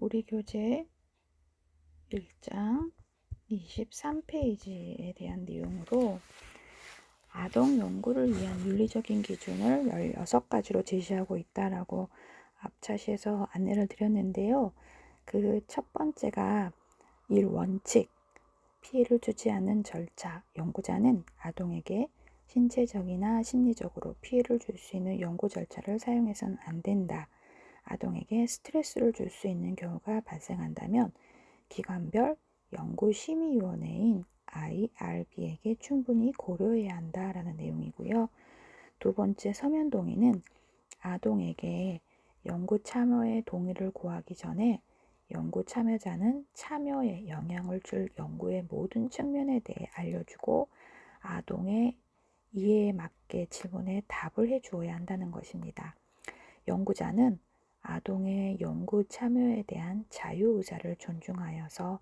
우리 교재 1장 23페이지에 대한 내용으로 아동 연구를 위한 윤리적인 기준을 16가지로 제시하고 있다라고 앞차시에서 안내를 드렸는데요. 그 첫 번째가 1원칙, 피해를 주지 않는 절차. 연구자는 아동에게 신체적이나 심리적으로 피해를 줄 수 있는 연구 절차를 사용해서는 안 된다. 아동에게 스트레스를 줄 수 있는 경우가 발생한다면 기관별 연구심의위원회인 IRB에게 충분히 고려해야 한다라는 내용이고요. 두 번째 서면 동의는 아동에게 연구 참여의 동의를 구하기 전에 연구 참여자는 참여에 영향을 줄 연구의 모든 측면에 대해 알려주고 아동의 이해에 맞게 질문에 답을 해주어야 한다는 것입니다. 연구자는 아동의 연구 참여에 대한 자유의사를 존중하여서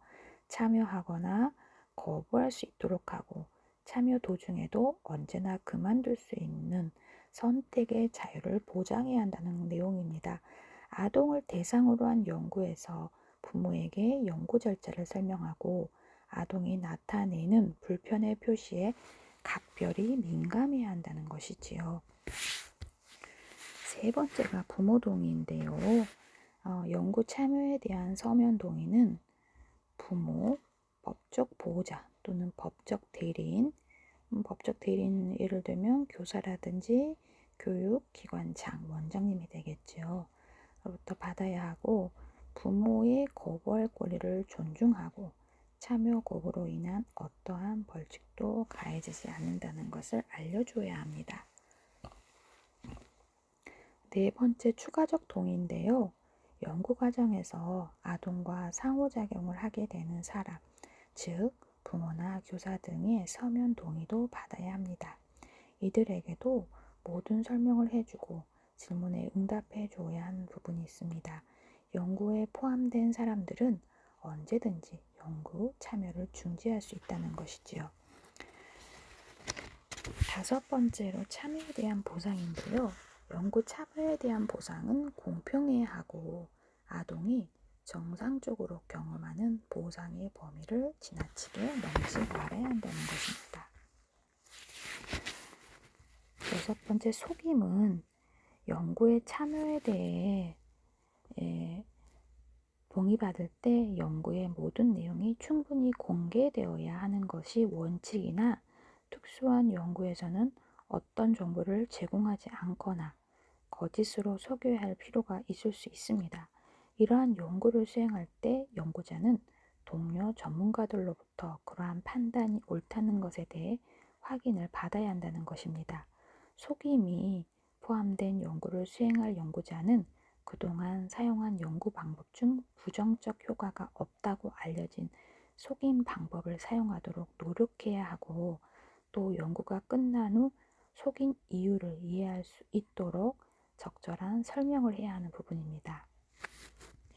참여하거나 거부할 수 있도록 하고 참여 도중에도 언제나 그만둘 수 있는 선택의 자유를 보장해야 한다는 내용입니다. 아동을 대상으로 한 연구에서 부모에게 연구 절차를 설명하고 아동이 나타내는 불편의 표시에 각별히 민감해야 한다는 것이지요. 세 번째가 부모 동의인데요. 연구 참여에 대한 서면 동의는 부모, 법적 보호자 또는 법적 대리인, 법적 대리인 예를 들면 교사라든지 교육기관장, 원장님이 되겠죠. 로부터 받아야 하고 부모의 거부할 권리를 존중하고 참여 거부로 인한 어떠한 벌칙도 가해지지 않는다는 것을 알려줘야 합니다. 네 번째 추가적 동의인데요. 연구 과정에서 아동과 상호작용을 하게 되는 사람, 즉 부모나 교사 등의 서면 동의도 받아야 합니다. 이들에게도 모든 설명을 해주고 질문에 응답해 줘야 하는 부분이 있습니다. 연구에 포함된 사람들은 언제든지 연구 참여를 중지할 수 있다는 것이지요. 다섯 번째로 참여에 대한 보상인데요. 연구 참여에 대한 보상은 공평해야 하고 아동이 정상적으로 경험하는 보상의 범위를 지나치게 넘지 말아야 한다는 것입니다. 여섯 번째 속임은 연구의 참여에 대해 동의받을 때 연구의 모든 내용이 충분히 공개되어야 하는 것이 원칙이나 특수한 연구에서는 어떤 정보를 제공하지 않거나 거짓으로 속여야 할 필요가 있을 수 있습니다. 이러한 연구를 수행할 때 연구자는 동료 전문가들로부터 그러한 판단이 옳다는 것에 대해 확인을 받아야 한다는 것입니다. 속임이 포함된 연구를 수행할 연구자는 그동안 사용한 연구 방법 중 부정적 효과가 없다고 알려진 속임 방법을 사용하도록 노력해야 하고 또 연구가 끝난 후 속인 이유를 이해할 수 있도록 적절한 설명을 해야 하는 부분입니다.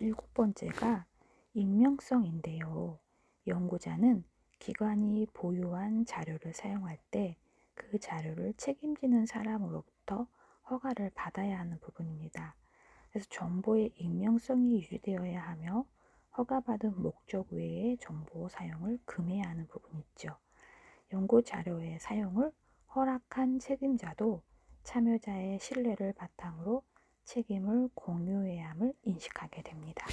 일곱 번째가 익명성인데요. 연구자는 기관이 보유한 자료를 사용할 때 그 자료를 책임지는 사람으로부터 허가를 받아야 하는 부분입니다. 그래서 정보의 익명성이 유지되어야 하며 허가받은 목적 외의 정보 사용을 금해야 하는 부분이 있죠. 연구 자료의 사용을 허락한 책임자도 참여자의 신뢰를 바탕으로 책임을 공유해야 함을 인식하게 됩니다.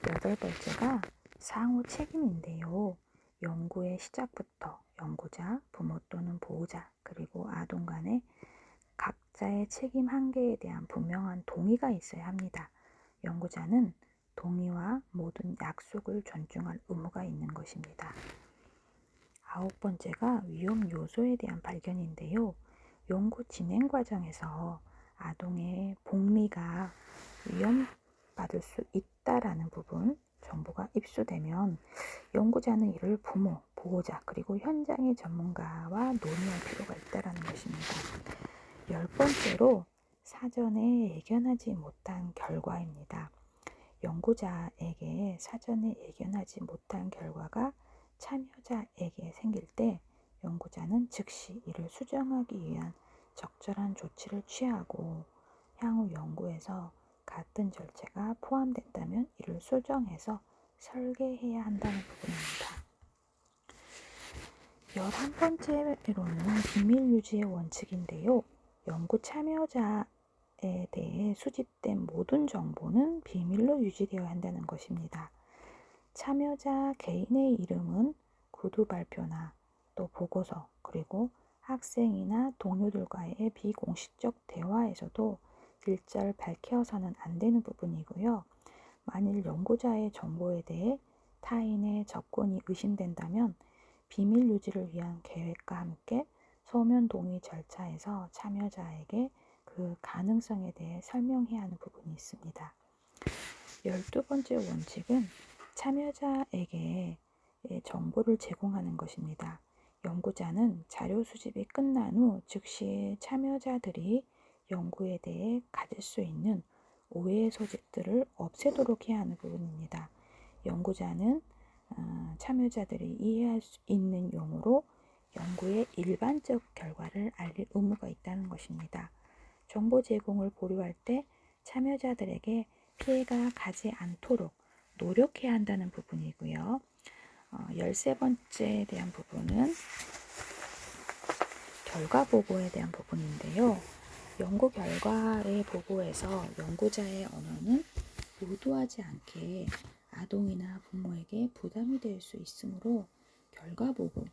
여덟 번째가 상호 책임인데요. 연구의 시작부터 연구자, 부모 또는 보호자, 그리고 아동 간의 각자의 책임 한계에 대한 분명한 동의가 있어야 합니다. 연구자는 동의와 모든 약속을 존중할 의무가 있는 것입니다. 아홉 번째가 위험 요소에 대한 발견인데요. 연구 진행 과정에서 아동의 복리가 위험받을 수 있다라는 부분 정보가 입수되면 연구자는 이를 부모, 보호자 그리고 현장의 전문가와 논의할 필요가 있다는 것입니다. 열 번째로 사전에 예견하지 못한 결과입니다. 연구자에게 사전에 예견하지 못한 결과가 참여자에게 생길 때 연구자는 즉시 이를 수정하기 위한 적절한 조치를 취하고 향후 연구에서 같은 절차가 포함된다면 이를 수정해서 설계해야 한다는 부분입니다. 11번째로는 비밀 유지의 원칙인데요. 연구 참여자에 대해 수집된 모든 정보는 비밀로 유지되어야 한다는 것입니다. 참여자 개인의 이름은 구두 발표나 또 보고서, 그리고 학생이나 동료들과의 비공식적 대화에서도 일절 밝혀서는 안 되는 부분이고요. 만일 연구자의 정보에 대해 타인의 접근이 의심된다면 비밀 유지를 위한 계획과 함께 서면 동의 절차에서 참여자에게 그 가능성에 대해 설명해야 하는 부분이 있습니다. 12번째 원칙은 참여자에게 정보를 제공하는 것입니다. 연구자는 자료 수집이 끝난 후 즉시 참여자들이 연구에 대해 가질 수 있는 오해의 소지들을 없애도록 해야 하는 부분입니다. 연구자는 참여자들이 이해할 수 있는 용어로 연구의 일반적 결과를 알릴 의무가 있다는 것입니다. 정보 제공을 보류할 때 참여자들에게 피해가 가지 않도록 노력해야 한다는 부분이고요. 13번째에 대한 부분은 결과 보고에 대한 부분인데요. 연구 결과의 보고에서 연구자의 언어는 의도하지 않게 아동이나 부모에게 부담이 될 수 있으므로 결과 보고,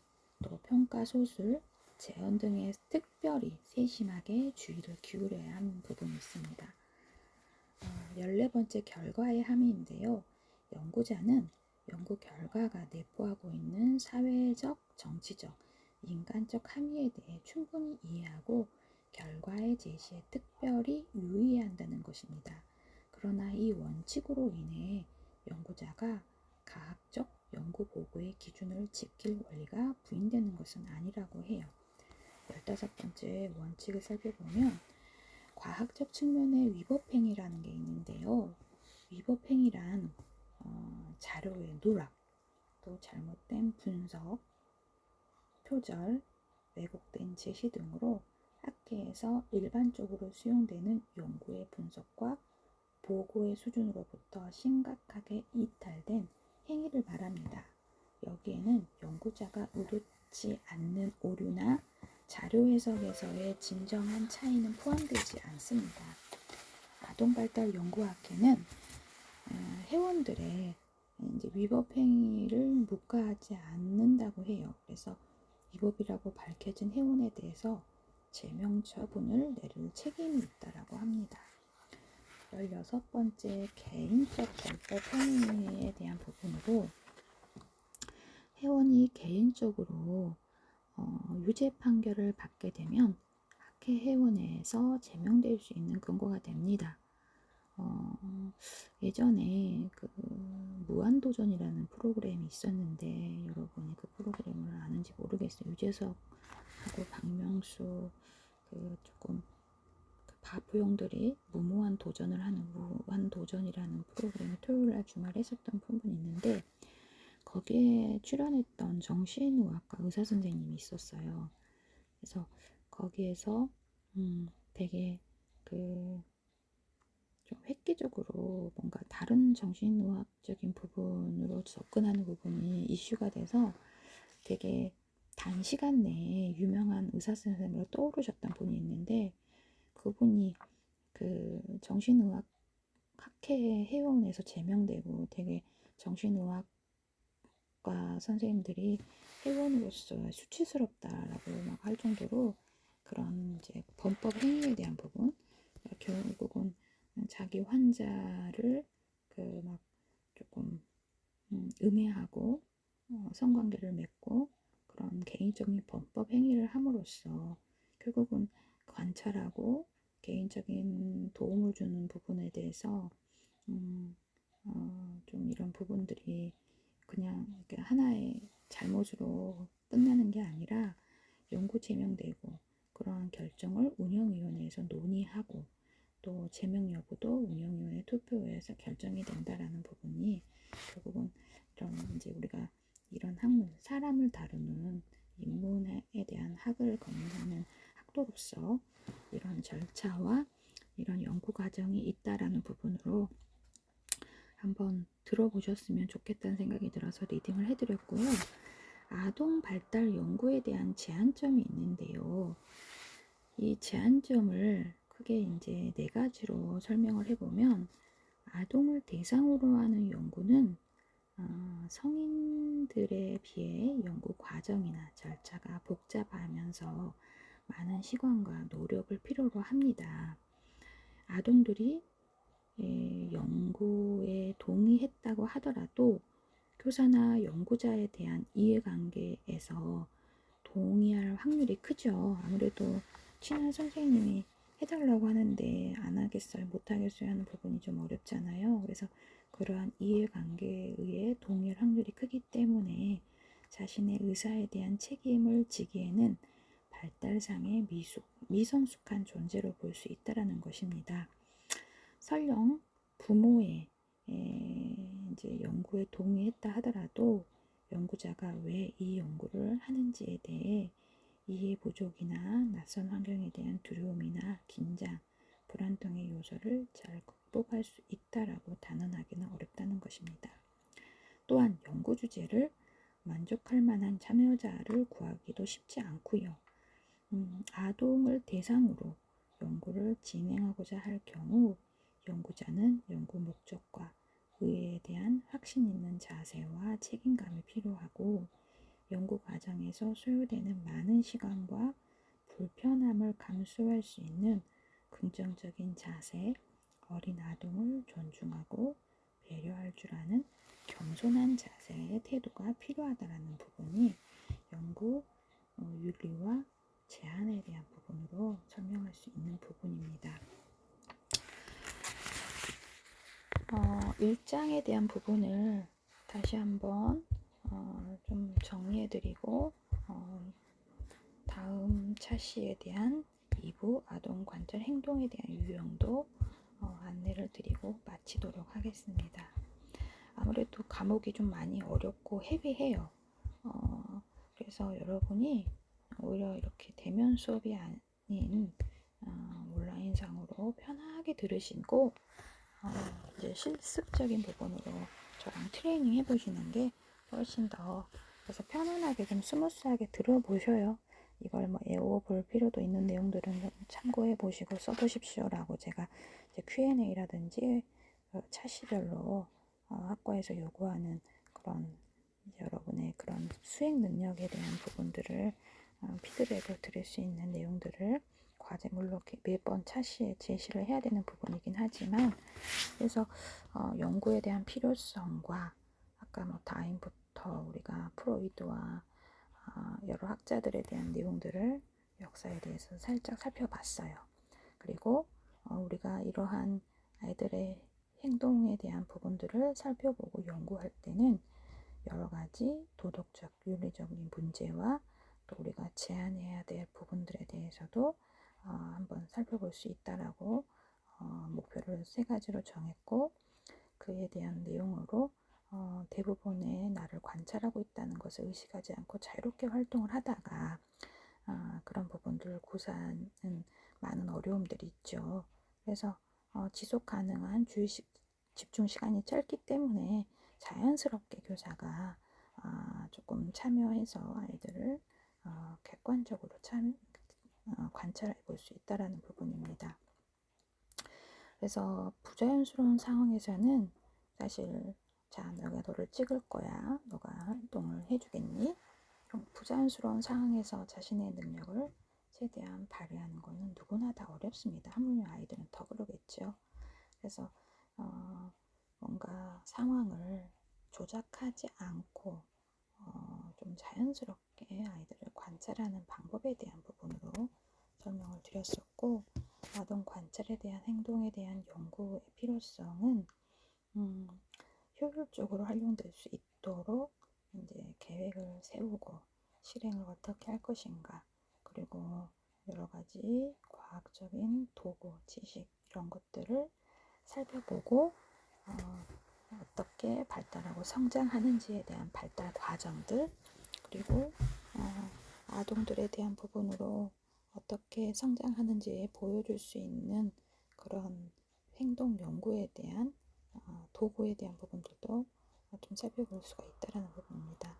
또 평가 소술, 재현 등에 특별히 세심하게 주의를 기울여야 하는 부분이 있습니다. 14번째 결과의 함의인데요. 연구자는 연구 결과가 내포하고 있는 사회적, 정치적, 인간적 함의에 대해 충분히 이해하고 결과의 제시에 특별히 유의해야 한다는 것입니다. 그러나 이 원칙으로 인해 연구자가 가학적 연구 보고의 기준을 지킬 권리가 부인되는 것은 아니라고 해요. 15번째 원칙을 살펴보면 과학적 측면의 위법행위라는 게 있는데요. 위법행위란 자료의 누락, 또 잘못된 분석, 표절, 왜곡된 제시 등으로 학계에서 일반적으로 수용되는 연구의 분석과 보고의 수준으로부터 심각하게 이탈된 행위를 말합니다. 여기에는 연구자가 의도치 않는 오류나 자료 해석에서의 진정한 차이는 포함되지 않습니다. 아동발달 연구학회는 회원들의 이제 위법 행위를 묵과하지 않는다고 해요. 그래서 위법이라고 밝혀진 회원에 대해서 제명 처분을 내릴 책임이 있다라고 합니다. 16번째 개인적 불법 행위에 대한 부분으로 회원이 개인적으로 유죄 판결을 받게 되면 학회 회원회에서 제명될 수 있는 근거가 됩니다. 예전에 그 무한도전이라는 프로그램이 있었는데 여러분이 그 프로그램을 아는지 모르겠어요. 유재석하고 박명수 그 조금 바보용들이 무모한 도전을 하는 무한도전이라는 프로그램을 토요일날 주말에 했었던 부분이 있는데 거기에 출연했던 정신의학과 의사선생님이 있었어요. 그래서 거기에서 되게 그 좀 획기적으로 뭔가 다른 정신의학적인 부분으로 접근하는 부분이 이슈가 돼서 되게 단시간 내에 유명한 의사선생님으로 떠오르셨던 분이 있는데 그분이 그 정신의학 학회 회원에서 제명되고 되게 정신의학과 선생님들이 회원으로서 수치스럽다라고 막 할 정도로 그런 이제 범법 행위에 대한 부분, 결국은 자기 환자를 그 막 조금 음해하고 성관계를 맺고 그런 개인적인 범법 행위를 함으로써 결국은 관찰하고 개인적인 도움을 주는 부분에 대해서 좀 이런 부분들이 그냥 하나의 잘못으로 끝나는 게 아니라 연구 제명되고 그러한 결정을 운영위원회에서 논의하고 또 제명 여부도 운영위원회 투표에서 결정이 된다라는 부분이 결국은 이런 이제 우리가 이런 학문, 사람을 다루는 인문에 대한 학을 권유하는 학도로서 이런 절차와 이런 연구 과정이 있다라는 부분으로 한번 들어보셨으면 좋겠다는 생각이 들어서 리딩을 해드렸고요. 아동 발달 연구에 대한 제한점이 있는데요. 이 제한점을 크게 이제 4가지로 설명을 해보면, 아동을 대상으로 하는 연구는 성인들에 비해 연구 과정이나 절차가 복잡하면서 많은 시간과 노력을 필요로 합니다. 아동들이 연구에 동의했다고 하더라도 교사나 연구자에 대한 이해관계에서 동의할 확률이 크죠. 아무래도 친한 선생님이 해달라고 하는데 안 하겠어요, 못 하겠어요 하는 부분이 좀 어렵잖아요. 그래서 그러한 이해관계에 의해 동의할 확률이 크기 때문에 자신의 의사에 대한 책임을 지기에는 발달상의 미성숙한 존재로 볼 수 있다는 것입니다. 설령 부모의 이제 연구에 동의했다 하더라도 연구자가 왜 이 연구를 하는지에 대해 이해 부족이나 낯선 환경에 대한 두려움이나 긴장, 불안 등의 요소를 잘 극복할 수 있다라고 단언하기는 어렵다는 것입니다. 또한 연구 주제를 만족할 만한 참여자를 구하기도 쉽지 않고요. 아동을 대상으로 연구를 진행하고자 할 경우 연구자는 연구 목적과 의의에 대한 확신 있는 자세와 책임감이 필요하고, 연구 과정에서 소요되는 많은 시간과 불편함을 감수할 수 있는 긍정적인 자세, 어린 아동을 존중하고 배려할 줄 아는 겸손한 자세의 태도가 필요하다는 부분이 연구 윤리와 제한에 대한 부분으로 설명할 수 있는 부분입니다. 1장에 대한 부분을 다시 한번 좀 정리해드리고 다음 차시에 대한 2부 아동 관찰 행동에 대한 유형도 안내를 드리고 마치도록 하겠습니다. 아무래도 과목이 좀 많이 어렵고 헤비해요. 그래서 여러분이 오히려 이렇게 대면 수업이 아닌 온라인상으로 편하게 들으시고 이제 실습적인 부분으로 저랑 트레이닝 해보시는 게 훨씬 더, 그래서 편안하게 좀 스무스하게 들어보셔요. 이걸 뭐 외워볼 필요도 있는 내용들은 좀 참고해 보시고 써보십시오 라고 제가 이제 Q&A라든지 차시별로 학과에서 요구하는 그런 여러분의 그런 수행 능력에 대한 부분들을 피드백을 드릴 수 있는 내용들을 과제물로 매번 차시에 제시를 해야 되는 부분이긴 하지만, 그래서 연구에 대한 필요성과 아까 뭐 다인부터 우리가 프로이드와 여러 학자들에 대한 내용들을 역사에 대해서 살짝 살펴봤어요. 그리고 우리가 이러한 아이들의 행동에 대한 부분들을 살펴보고 연구할 때는 여러 가지 도덕적, 윤리적인 문제와 또 우리가 제한해야 될 부분들에 대해서도 한번 살펴볼 수 있다라고 목표를 3가지로 정했고, 그에 대한 내용으로 대부분의 나를 관찰하고 있다는 것을 의식하지 않고 자유롭게 활동을 하다가 그런 부분들을 구사하는 많은 어려움들이 있죠. 그래서 지속 가능한 집중 시간이 짧기 때문에 자연스럽게 교사가 조금 참여해서 아이들을 객관적으로 관찰해 볼 수 있다는 부분입니다. 그래서 부자연스러운 상황에서는 사실 자, 내가 너를 찍을 거야, 너가 활동을 해주겠니? 이런 부자연스러운 상황에서 자신의 능력을 최대한 발휘하는 것은 누구나 다 어렵습니다. 하물며 아이들은 더 그러겠죠. 그래서 뭔가 상황을 조작하지 않고 좀 자연스럽게 아이들을 관찰하는 방법에 대한 부분으로 설명을 드렸었고, 아동 관찰에 대한 행동에 대한 연구의 필요성은 효율적으로 활용될 수 있도록 이제 계획을 세우고 실행을 어떻게 할 것인가, 그리고 여러 가지 과학적인 도구, 지식 이런 것들을 살펴보고 어떻게 발달하고 성장하는지에 대한 발달 과정들, 그리고 아동들에 대한 부분으로 어떻게 성장하는지 보여줄 수 있는 그런 행동 연구에 대한 도구에 대한 부분들도 좀 살펴볼 수가 있다는 부분입니다.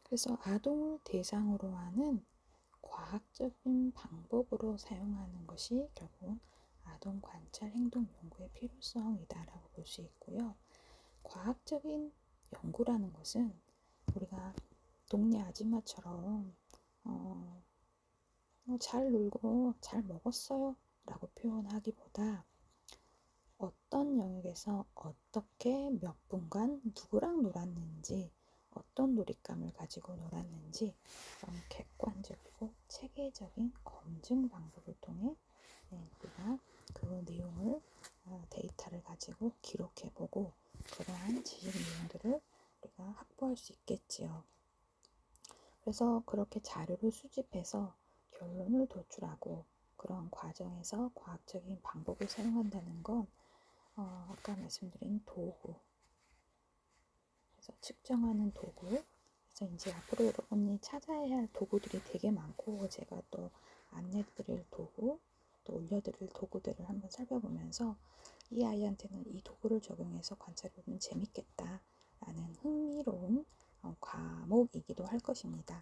그래서 아동을 대상으로 하는 과학적인 방법으로 사용하는 것이 결국은 아동 관찰 행동 연구의 필요성이다라고 볼 수 있고요. 과학적인 연구라는 것은 우리가 동네 아줌마처럼 잘 놀고 잘 먹었어요 라고 표현하기보다 어떤 영역에서 어떻게 몇 분간 누구랑 놀았는지, 어떤 놀잇감을 가지고 놀았는지 그런 객관적이고 체계적인 검증 방법을 통해 우리가 그 내용을 데이터를 가지고 기록해보고 그러한 지식 내용들을 우리가 확보할 수 있겠지요. 그래서 그렇게 자료를 수집해서 결론을 도출하고 그런 과정에서 과학적인 방법을 사용한다는 건 아까 말씀드린 도구, 그래서 측정하는 도구, 그래서 이제 앞으로 여러분이 찾아야 할 도구들이 되게 많고 제가 또 안내드릴 도구, 또 올려드릴 도구들을 한번 살펴보면서 이 아이한테는 이 도구를 적용해서 관찰해보면 재밌겠다라는 흥미로운 과목이기도 할 것입니다.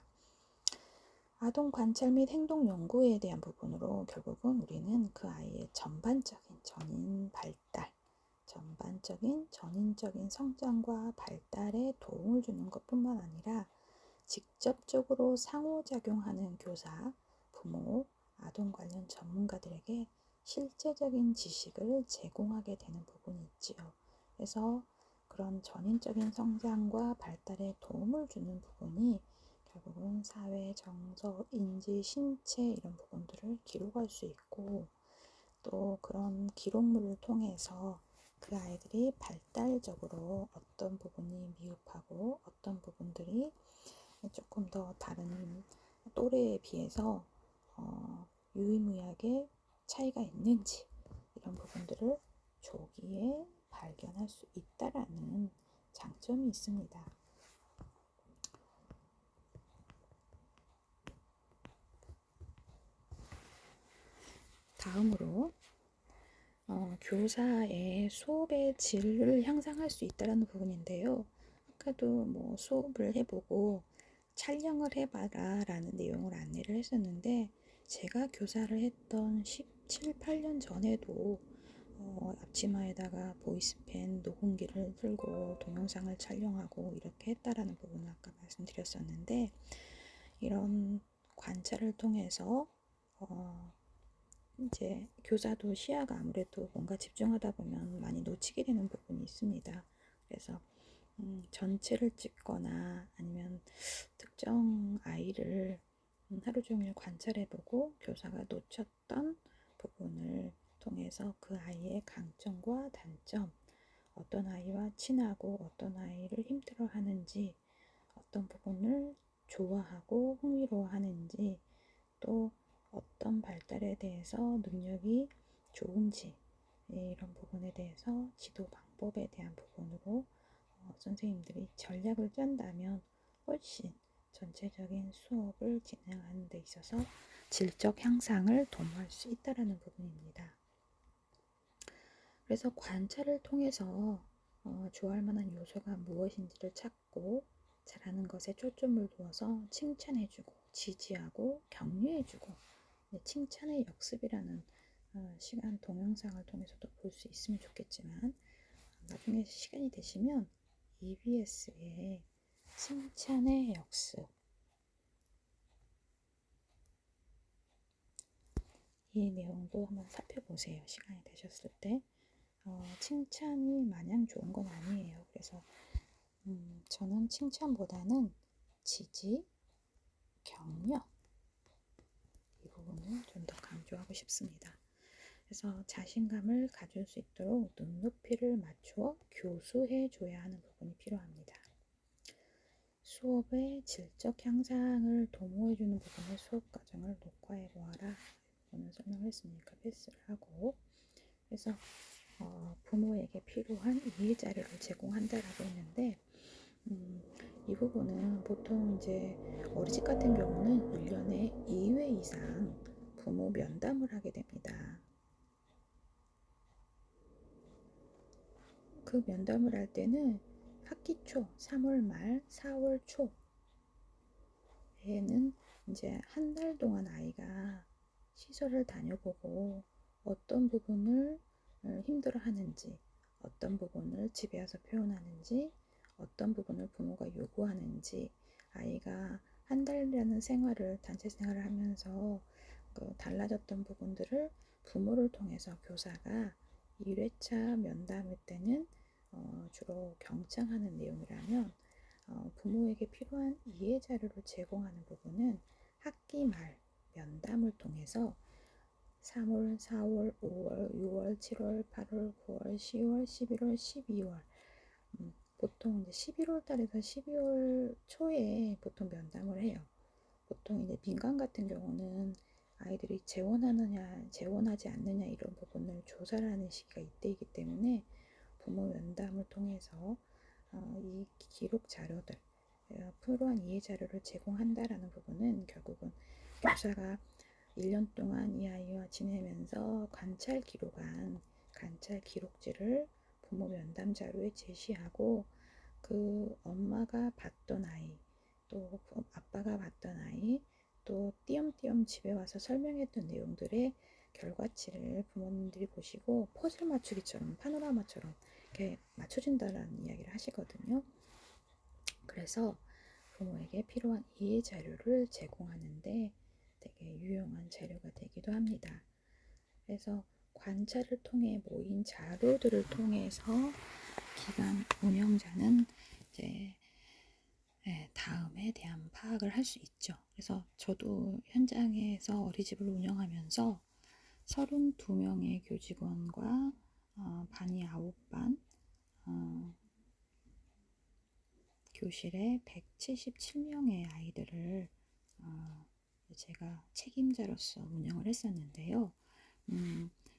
아동 관찰 및 행동 연구에 대한 부분으로 결국은 우리는 그 아이의 전반적인 전인 발달, 전반적인 전인적인 성장과 발달에 도움을 주는 것뿐만 아니라 직접적으로 상호작용하는 교사, 부모, 아동 관련 전문가들에게 실제적인 지식을 제공하게 되는 부분이 있지요. 그래서 그런 전인적인 성장과 발달에 도움을 주는 부분이 결국은 사회, 정서, 인지, 신체 이런 부분들을 기록할 수 있고 또 그런 기록물을 통해서 그 아이들이 발달적으로 어떤 부분이 미흡하고 어떤 부분들이 조금 더 다른 또래에 비해서 유의미하게 차이가 있는지 이런 부분들을 조기에 발견할 수 있다라는 장점이 있습니다. 다음으로 교사의 수업의 질을 향상할 수 있다는 부분인데요. 아까도 뭐 수업을 해보고 촬영을 해봐라 라는 내용을 안내를 했었는데 제가 교사를 했던 17, 8년 전에도 앞치마에다가 보이스펜 녹음기를 들고 동영상을 촬영하고 이렇게 했다라는 부분을 아까 말씀드렸었는데 이런 관찰을 통해서 이제 교사도 시야가 아무래도 뭔가 집중하다 보면 많이 놓치게 되는 부분이 있습니다. 그래서 전체를 찍거나 아니면 특정 아이를 하루 종일 관찰해보고 교사가 놓쳤던 부분을 통해서 그 아이의 강점과 단점, 어떤 아이와 친하고 어떤 아이를 힘들어하는지, 어떤 부분을 좋아하고 흥미로워하는지, 또 어떤 발달에 대해서 능력이 좋은지 이런 부분에 대해서 지도 방법에 대한 부분으로 선생님들이 전략을 짠다면 훨씬 전체적인 수업을 진행하는 데 있어서 질적 향상을 도모할 수 있다는 부분입니다. 그래서 관찰을 통해서 좋아할 만한 요소가 무엇인지를 찾고 잘하는 것에 초점을 두어서 칭찬해주고 지지하고 격려해주고 칭찬의 역습이라는 시간 동영상을 통해서도 볼 수 있으면 좋겠지만 나중에 시간이 되시면 EBS의 칭찬의 역습 이 내용도 한번 살펴보세요. 시간이 되셨을 때 칭찬이 마냥 좋은 건 아니에요. 그래서 저는 칭찬보다는 지지, 격려 이 부분을 좀 더 강조하고 싶습니다. 그래서 자신감을 가질 수 있도록 눈높이를 맞추어 교수해 줘야 하는 부분이 필요합니다. 수업의 질적 향상을 도모해 주는 부분의 수업 과정을 녹화해 보아라. 부분을 설명을 했으니까 패스를 하고 그래서 부모에게 필요한 이해 자료를 제공한다라고 했는데 이 부분은 보통 이제 어린이집 같은 경우는 1년에 2회 이상 부모 면담을 하게 됩니다. 그 면담을 할 때는 학기 초, 3월 말, 4월 초에는 이제 한 달 동안 아이가 시설을 다녀보고 어떤 부분을 힘들어 하는지, 어떤 부분을 집에 와서 표현하는지, 어떤 부분을 부모가 요구하는지, 아이가 한 달이라는 생활을, 단체 생활을 하면서 그 달라졌던 부분들을 부모를 통해서 교사가 1회차 면담일 때는 주로 경청하는 내용이라면 부모에게 필요한 이해 자료를 제공하는 부분은 학기 말 면담을 통해서 3월, 4월, 5월, 6월, 7월, 8월, 9월, 10월, 11월, 12월 보통 이제 11월 달에서 12월 초에 보통 면담을 해요. 보통 이제 민간 같은 경우는 아이들이 재원하느냐, 재원하지 않느냐 이런 부분을 조사를 하는 시기가 이때이기 때문에 부모 면담을 통해서 이 기록 자료들, 필요한 이해 자료를 제공한다라는 부분은 결국은 교사가 1년 동안 이 아이와 지내면서 관찰 기록한 관찰 기록지를 부모 면담 자료에 제시하고 그 엄마가 봤던 아이, 또 아빠가 봤던 아이, 또 띄엄띄엄 집에 와서 설명했던 내용들의 결과치를 부모님들이 보시고 퍼즐 맞추기처럼 파노라마처럼 이렇게 맞춰준다라는 이야기를 하시거든요. 그래서 부모에게 필요한 이해 자료를 제공하는데 되게 유용한 자료가 되기도 합니다. 그래서 관찰을 통해 모인 자료들을 통해서 기관 운영자는 이제 다음에 대한 파악을 할 수 있죠. 그래서 저도 현장에서 어린이집을 운영하면서 32명의 교직원과 반이 9반, 교실에 177명의 아이들을 제가 책임자로서 운영을 했었는데요.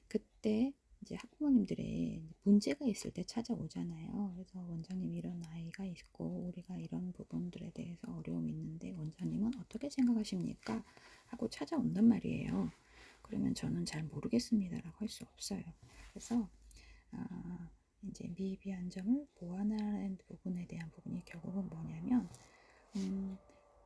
그때 이제 학부모님들의 문제가 있을 때 찾아오잖아요. 그래서 원장님 이런 아이가 있고 우리가 이런 부분들에 대해서 어려움이 있는데 원장님은 어떻게 생각하십니까? 하고 찾아온단 말이에요. 그러면 저는 잘 모르겠습니다라고 할 수 없어요. 그래서 이제 미비한 점을 보완하는 부분에 대한 부분이 결국은 뭐냐면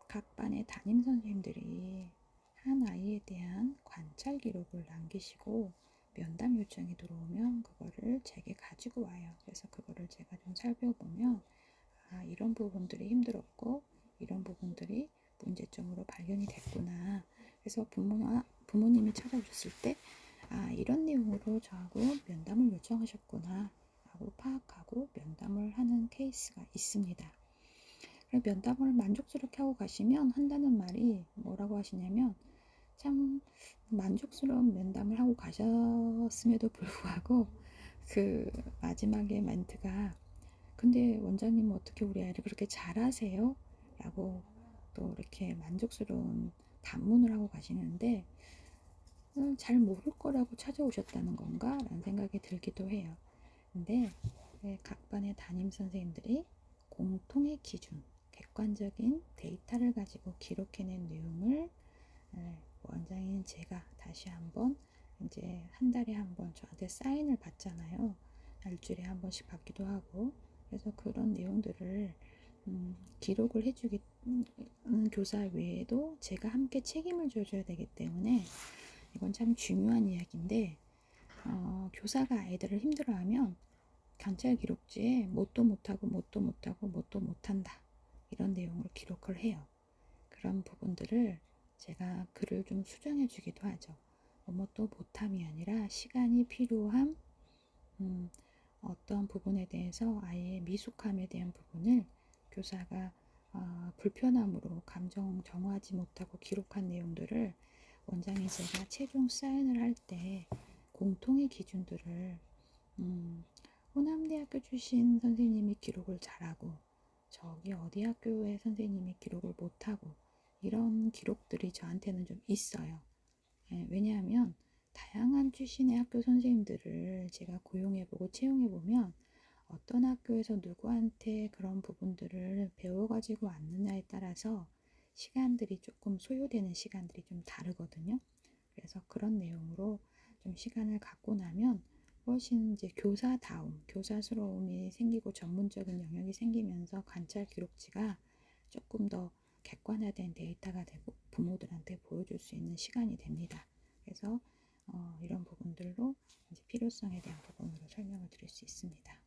각 반의 담임 선생님들이 한 아이에 대한 관찰 기록을 남기시고 면담 요청이 들어오면 그거를 제게 가지고 와요. 그래서 그거를 제가 좀 살펴보면 이런 부분들이 힘들었고 이런 부분들이 문제점으로 발견이 됐구나. 그래서 부모님이 찾아오셨을 때 이런 내용으로 저하고 면담을 요청하셨구나 하고 파악하고 면담을 하는 케이스가 있습니다. 면담을 만족스럽게 하고 가시면 한다는 말이 뭐라고 하시냐면 참 만족스러운 면담을 하고 가셨음에도 불구하고 그 마지막에 멘트가 근데 원장님은 어떻게 우리 아이를 그렇게 잘하세요? 라고 또 이렇게 만족스러운 반문을 하고 가시는데 잘 모를 거라고 찾아오셨다는 건가? 라는 생각이 들기도 해요. 근데 각 반의 담임 선생님들이 공통의 기준, 객관적인 데이터를 가지고 기록해낸 내용을 원장인 제가 다시 한번 이제 한 달에 한 번 저한테 사인을 받잖아요. 일주일에 한 번씩 받기도 하고 그래서 그런 내용들을 기록을 해주기 교사 외에도 제가 함께 책임을 져줘야 되기 때문에 이건 참 중요한 이야기인데 교사가 아이들을 힘들어하면 관찰 기록지에 뭣도 못하고 뭣도 못한다 이런 내용을 기록을 해요. 그런 부분들을 제가 글을 좀 수정해 주기도 하죠. 또 못함이 아니라 시간이 필요한 어떤 부분에 대해서 아이의 미숙함에 대한 부분을 교사가 불편함으로 감정 정화하지 못하고 기록한 내용들을 원장이 제가 최종 사인을 할 때 공통의 기준들을 호남대학교 출신 선생님이 기록을 잘하고 저기 어디 학교의 선생님이 기록을 못하고 이런 기록들이 저한테는 좀 있어요. 왜냐하면 다양한 출신의 학교 선생님들을 제가 고용해보고 채용해보면 어떤 학교에서 누구한테 그런 부분들을 배워가지고 왔느냐에 따라서 시간들이 조금 소요되는 시간들이 좀 다르거든요. 그래서 그런 내용으로 좀 시간을 갖고 나면 훨씬 이제 교사스러움이 생기고 전문적인 영역이 생기면서 관찰 기록지가 조금 더 객관화된 데이터가 되고 부모들한테 보여줄 수 있는 시간이 됩니다. 그래서 이런 부분들로 이제 필요성에 대한 부분으로 설명을 드릴 수 있습니다.